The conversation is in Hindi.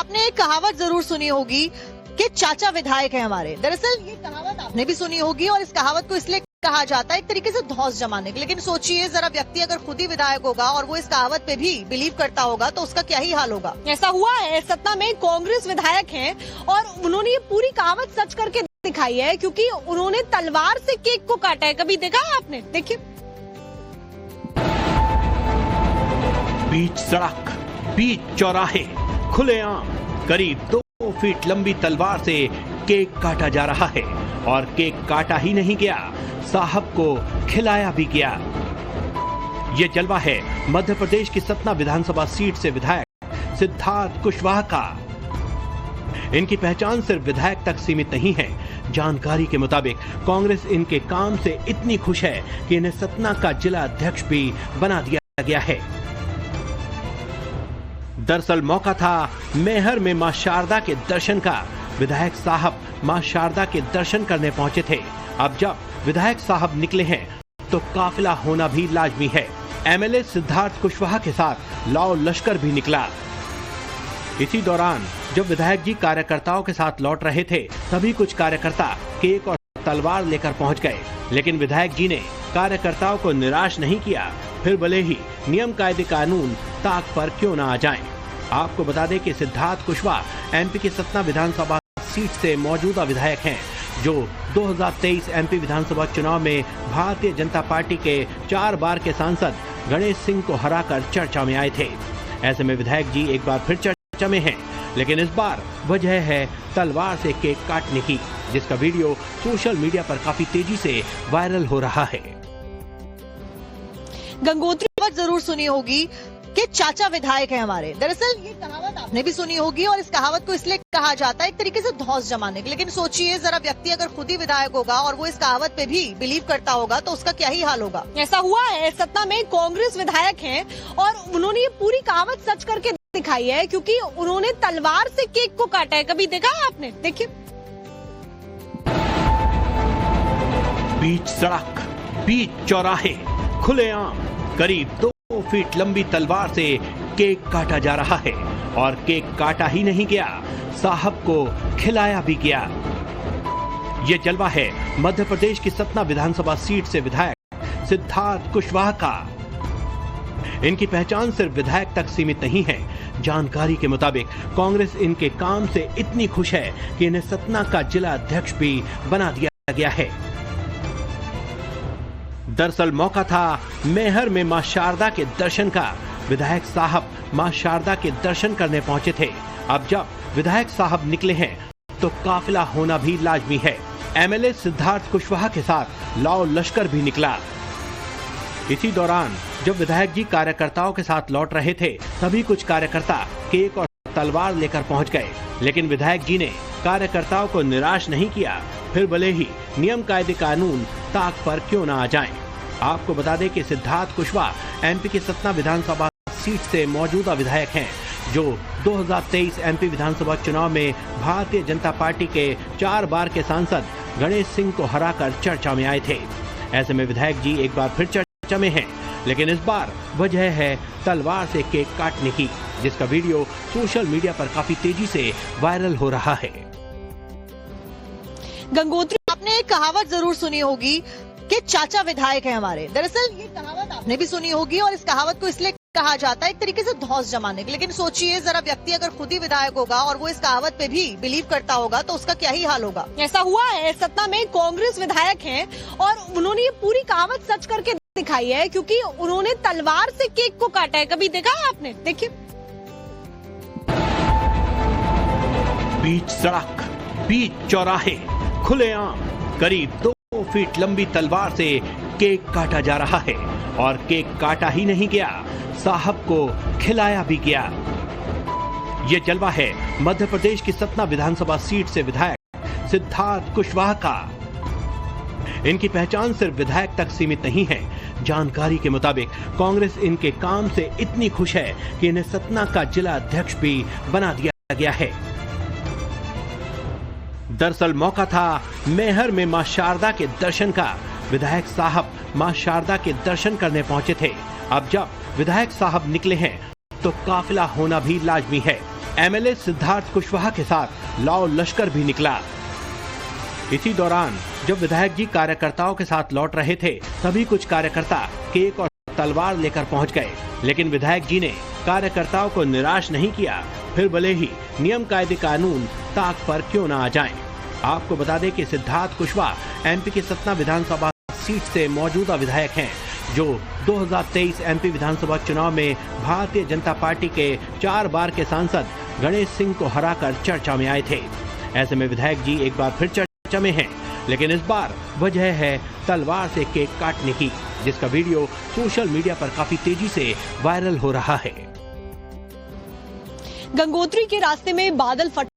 आपने एक कहावत जरूर सुनी होगी कि चाचा विधायक है हमारे। दरअसल ये कहावत आपने भी सुनी होगी और इस कहावत को इसलिए कहा जाता है एक तरीके से धौंस जमाने के। लेकिन सोचिए जरा, व्यक्ति अगर खुद ही विधायक होगा और वो इस कहावत पे भी बिलीव करता होगा तो उसका क्या ही हाल होगा। ऐसा हुआ है, सतना में कांग्रेस विधायक हैं और उन्होंने ये पूरी कहावत सच करके दिखाई है, क्योंकि उन्होंने तलवार से केक को काटा है। कभी देखा है आपने? देखिए। बीच सड़क, बीच चौराहे, खुलेआम करीब 2 फीट लंबी तलवार से केक काटा जा रहा है। और केक काटा ही नहीं गया, साहब को खिलाया भी गया। ये जलवा है मध्य प्रदेश की सतना विधानसभा सीट से विधायक सिद्धार्थ कुशवाहा का। इनकी पहचान सिर्फ विधायक तक सीमित नहीं है। जानकारी के मुताबिक कांग्रेस इनके काम से इतनी खुश है कि इन्हें सतना का जिला अध्यक्ष भी बना दिया गया है। दरअसल मौका था मैहर में मां शारदा के दर्शन का। विधायक साहब मां शारदा के दर्शन करने पहुंचे थे। अब जब विधायक साहब निकले हैं तो काफिला होना भी लाजमी है। एमएलए सिद्धार्थ कुशवाहा के साथ लाओ लश्कर भी निकला। इसी दौरान जब विधायक जी कार्यकर्ताओं के साथ लौट रहे थे तभी कुछ कार्यकर्ता केक और तलवार लेकर पहुंच गए। लेकिन विधायक जी ने कार्यकर्ताओं को निराश नहीं किया, फिर भले ही नियम कायदे कानून ताक पर क्यों न आ जाएं। आपको बता दें कि सिद्धार्थ कुशवाहा एमपी की सतना विधानसभा सीट से मौजूदा विधायक हैं, जो 2023 एमपी विधानसभा चुनाव में भारतीय जनता पार्टी के 4 बार के सांसद गणेश सिंह को हराकर चर्चा में आए थे। ऐसे में विधायक जी एक बार फिर चर्चा में हैं, लेकिन इस बार वजह है तलवार से केक काटने की, जिसका वीडियो सोशल मीडिया पर काफी तेजी से वायरल हो रहा है। गंगोत्री जरूर सुनी होगी कि चाचा विधायक है हमारे। दरअसल ये कहावत आपने भी सुनी होगी और इस कहावत को इसलिए कहा जाता है एक तरीके से धौंस जमाने के। लेकिन सोचिए जरा, व्यक्ति अगर खुद ही विधायक होगा और वो इस कहावत पे भी बिलीव करता होगा तो उसका क्या ही हाल होगा। ऐसा हुआ है, सतना में कांग्रेस विधायक हैं और उन्होंने ये पूरी कहावत सच करके दिखाई है, क्योंकि उन्होंने तलवार से केक को काटा है। कभी देखा है आपने? देखिए। बीच सड़क, बीच चौराहे, खुलेआम करीब 2 फीट लंबी तलवार से केक काटा जा रहा है। और केक काटा ही नहीं गया, साहब को खिलाया भी गया। ये जलवा है मध्य प्रदेश की सतना विधानसभा सीट से विधायक सिद्धार्थ कुशवाहा का। इनकी पहचान सिर्फ विधायक तक सीमित नहीं है। जानकारी के मुताबिक कांग्रेस इनके काम से इतनी खुश है कि इन्हें सतना का जिला अध्यक्ष भी बना दिया गया है। दरअसल मौका था मैहर में मां शारदा के दर्शन का। विधायक साहब मां शारदा के दर्शन करने पहुंचे थे। अब जब विधायक साहब निकले हैं तो काफिला होना भी लाजमी है। एमएलए सिद्धार्थ कुशवाहा के साथ लाओ लश्कर भी निकला। इसी दौरान जब विधायक जी कार्यकर्ताओं के साथ लौट रहे थे तभी कुछ कार्यकर्ता केक और तलवार लेकर पहुंच गए। लेकिन विधायक जी ने कार्यकर्ताओं को निराश नहीं किया, फिर भले ही नियम कायदे कानून ताक पर क्यों न आ जाएं। आपको बता दें कि सिद्धार्थ कुशवाहा एमपी की सतना विधानसभा सीट से मौजूदा विधायक हैं, जो 2023 एमपी विधानसभा चुनाव में भारतीय जनता पार्टी के 4 बार के सांसद गणेश सिंह को हराकर चर्चा में आए थे। ऐसे में विधायक जी एक बार फिर चर्चा में हैं, लेकिन इस बार वजह है तलवार से केक काटने की, जिसका वीडियो सोशल मीडिया पर काफी तेजी से वायरल हो रहा है। गंगोत्री आपने एक कहावत जरूर सुनी होगी कि चाचा विधायक है हमारे। दरअसल ये कहावत आपने भी सुनी होगी और इस कहावत को इसलिए कहा जाता है एक तरीके से धौंस जमाने के। लेकिन सोचिए जरा, व्यक्ति अगर खुद ही विधायक होगा और वो इस कहावत पे भी बिलीव करता होगा तो उसका क्या ही हाल होगा। ऐसा हुआ है, सतना में कांग्रेस विधायक हैं और उन्होंने ये पूरी कहावत सच करके दिखाई है, क्योंकि उन्होंने तलवार से केक को काटा है। कभी देखा है आपने? देखिए। बीच सड़क, बीच चौराहे, खुलेआम करीब 2 फीट लंबी तलवार से केक काटा जा रहा है। और केक काटा ही नहीं गया, साहब को खिलाया भी गया। ये जलवा है मध्य प्रदेश की सतना विधानसभा सीट से विधायक सिद्धार्थ कुशवाहा का। इनकी पहचान सिर्फ विधायक तक सीमित नहीं है। जानकारी के मुताबिक कांग्रेस इनके काम से इतनी खुश है कि इन्हें सतना का जिला अध्यक्ष भी बना दिया गया है। दरअसल मौका था मैहर में मां शारदा के दर्शन का। विधायक साहब मां शारदा के दर्शन करने पहुंचे थे। अब जब विधायक साहब निकले हैं तो काफिला होना भी लाजमी है। एमएलए सिद्धार्थ कुशवाहा के साथ लाओ लश्कर भी निकला। इसी दौरान जब विधायक जी कार्यकर्ताओं के साथ लौट रहे थे, तभी कुछ कार्यकर्ता केक और तलवार लेकर पहुंच गए, लेकिन विधायक जी ने कार्यकर्ताओं को निराश नहीं किया, फिर भले ही नियम कायदे कानून ताक पर क्यों न आ जाएं। आपको बता दें कि सिद्धार्थ कुशवाहा एमपी की सतना विधानसभा सीट से मौजूदा विधायक हैं, जो 2023 एमपी विधानसभा चुनाव में भारतीय जनता पार्टी के 4 बार के सांसद गणेश सिंह को हराकर चर्चा में आए थे। ऐसे में विधायक जी एक बार फिर चर्चा में हैं, लेकिन इस बार वजह है तलवार से केक काटने की, जिसका वीडियो सोशल मीडिया पर काफी तेजी से वायरल हो रहा है। गंगोत्री के रास्ते में बादल फट